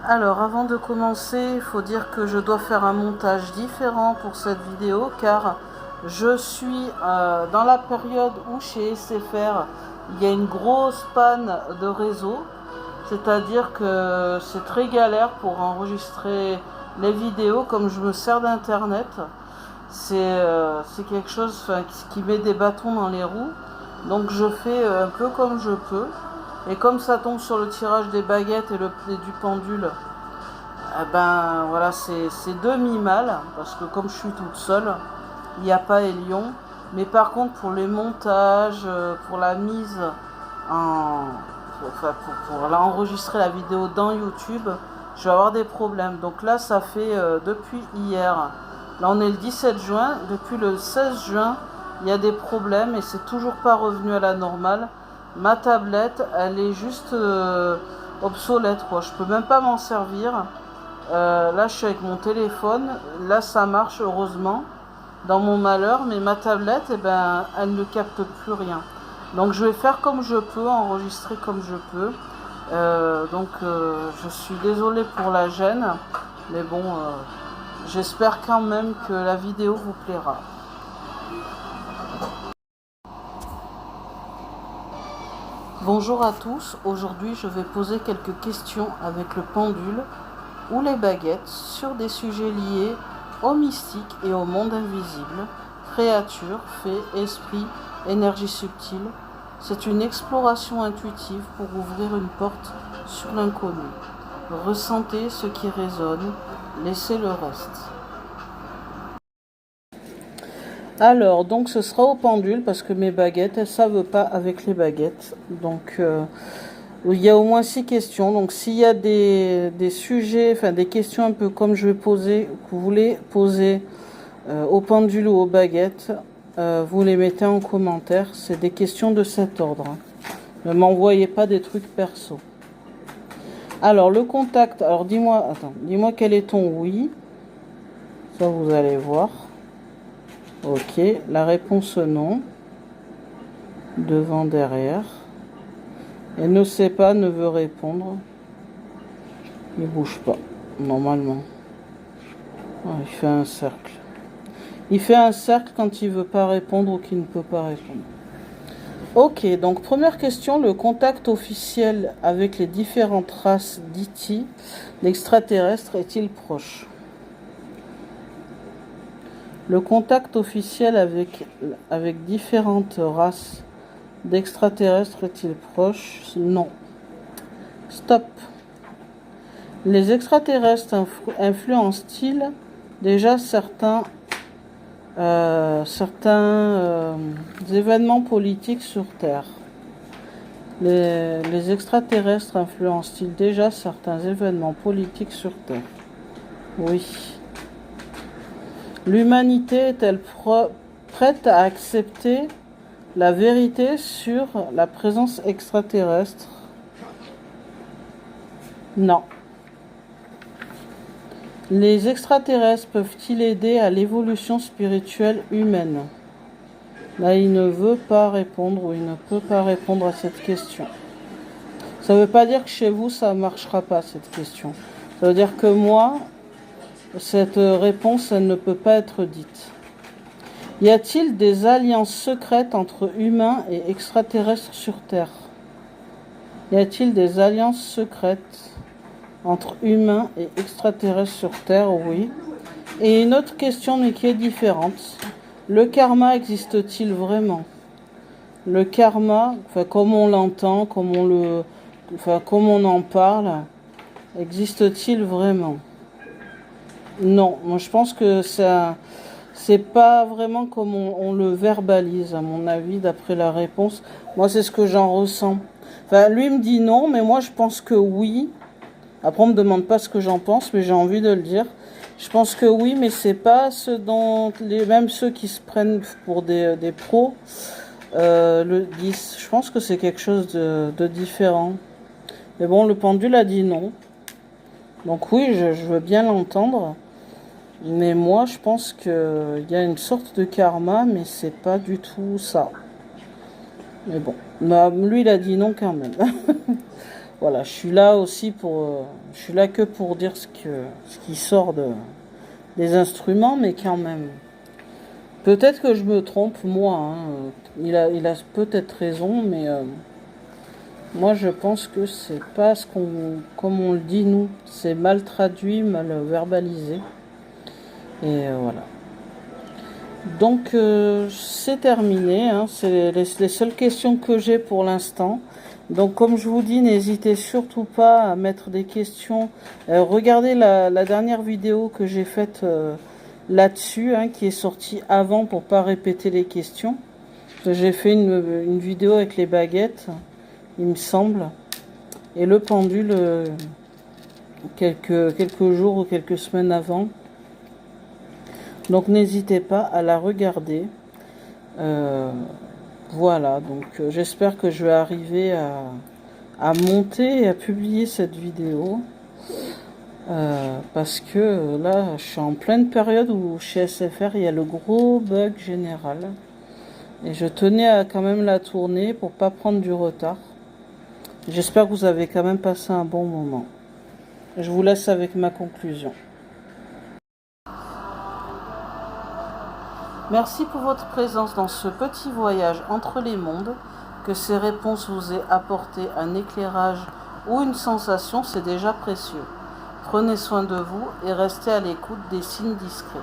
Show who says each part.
Speaker 1: Alors, avant de commencer, il faut dire que je dois faire un montage différent pour cette vidéo car je suis dans la période où chez SFR, il y a une grosse panne de réseau. C'est-à-dire que c'est très galère pour enregistrer les vidéos comme je me sers d'internet. C'est quelque chose qui met des bâtons dans les roues. Donc je fais un peu comme je peux. Et comme ça tombe sur le tirage des baguettes et du pendule, eh ben voilà, c'est demi-mal. Parce que comme je suis toute seule, il n'y a pas Elion. Mais par contre pour les montages, pour la mise en... pour enregistrer la vidéo dans YouTube, je vais avoir des problèmes. Donc là ça fait depuis hier. Là on est le 17 juin. Depuis le 16 juin, il y a des problèmes et c'est toujours pas revenu à la normale. Ma tablette, elle est juste obsolète, quoi. Je peux même pas m'en servir. Là, je suis avec mon téléphone. Là, ça marche heureusement dans mon malheur, mais ma tablette, eh ben, elle ne capte plus rien. Donc, je vais faire comme je peux, enregistrer comme je peux. Je suis désolée pour la gêne, mais bon, j'espère quand même que la vidéo vous plaira. Bonjour à tous, aujourd'hui je vais poser quelques questions avec le pendule ou les baguettes sur des sujets liés au mystique et au monde invisible, créatures, fées, esprits, énergie subtile. C'est une exploration intuitive pour ouvrir une porte sur l'inconnu. Ressentez ce qui résonne, laissez le reste. Alors, donc ce sera au pendule parce que mes baguettes, elles ne savent pas avec les baguettes. Donc, il y a au moins 6 questions. Donc, s'il y a des sujets, enfin des questions un peu comme je vais poser, que vous voulez poser au pendule ou aux baguettes, vous les mettez en commentaire. C'est des questions de cet ordre. Hein. Ne m'envoyez pas des trucs perso. Alors, le contact. Alors, dis-moi quel est ton oui. Ça, vous allez voir. Ok, la réponse non. Devant, derrière. Et ne sait pas, ne veut répondre. Il bouge pas, normalement. Oh, il fait un cercle. Il fait un cercle quand il veut pas répondre ou qu'il ne peut pas répondre. Ok, donc première question, le contact officiel avec les différentes races d'E.T., l'extraterrestre, est-il proche ? Le contact officiel avec différentes races d'extraterrestres est-il proche? Non. Stop. Les extraterrestres influencent-ils déjà certains événements politiques sur Terre? Les extraterrestres influencent-ils déjà certains événements politiques sur Terre? Oui. L'humanité est-elle prête à accepter la vérité sur la présence extraterrestre? Non. Les extraterrestres peuvent-ils aider à l'évolution spirituelle humaine? Là, il ne veut pas répondre ou il ne peut pas répondre à cette question. Ça ne veut pas dire que chez vous, ça ne marchera pas, cette question. Ça veut dire que moi, cette réponse, elle ne peut pas être dite. Y a-t-il des alliances secrètes entre humains et extraterrestres sur Terre? Y a-t-il des alliances secrètes entre humains et extraterrestres sur Terre? Oui. Et une autre question, mais qui est différente. Le karma existe-t-il vraiment? Le karma, comme on l'entend, comme on en parle, existe-t-il vraiment? Non, moi je pense que c'est pas vraiment comme on le verbalise, à mon avis, d'après la réponse. Moi, c'est ce que j'en ressens. Enfin, lui me dit non, mais moi je pense que oui. Après, on me demande pas ce que j'en pense, mais j'ai envie de le dire. Je pense que oui, mais c'est pas ce dont même ceux qui se prennent pour des pros le disent. Je pense que c'est quelque chose de différent. Mais bon, le pendule a dit non. Donc oui, je veux bien l'entendre. Mais moi, je pense qu'il y a une sorte de karma, mais c'est pas du tout ça. Mais bon, lui, il a dit non quand même. voilà, je suis là aussi je suis là que pour dire ce qui sort des instruments, mais quand même. Peut-être que je me trompe, moi, hein. Il a peut-être raison, mais moi je pense que c'est pas comme on le dit nous, c'est mal traduit, mal verbalisé. Et voilà. Donc c'est terminé, hein. C'est les seules questions que j'ai pour l'instant. Donc comme je vous dis, n'hésitez surtout pas à mettre des questions. Regardez la dernière vidéo que j'ai faite là-dessus, hein, qui est sortie avant pour pas répéter les questions. J'ai fait une vidéo avec les baguettes, il me semble, et le pendule quelques jours ou quelques semaines avant. Donc n'hésitez pas à la regarder. Voilà, donc j'espère que je vais arriver à monter et à publier cette vidéo. Parce que là, je suis en pleine période où chez SFR, il y a le gros bug général. Et je tenais à quand même la tourner pour pas prendre du retard. J'espère que vous avez quand même passé un bon moment. Je vous laisse avec ma conclusion. Merci pour votre présence dans ce petit voyage entre les mondes. Que ces réponses vous aient apporté un éclairage ou une sensation, c'est déjà précieux. Prenez soin de vous et restez à l'écoute des signes discrets.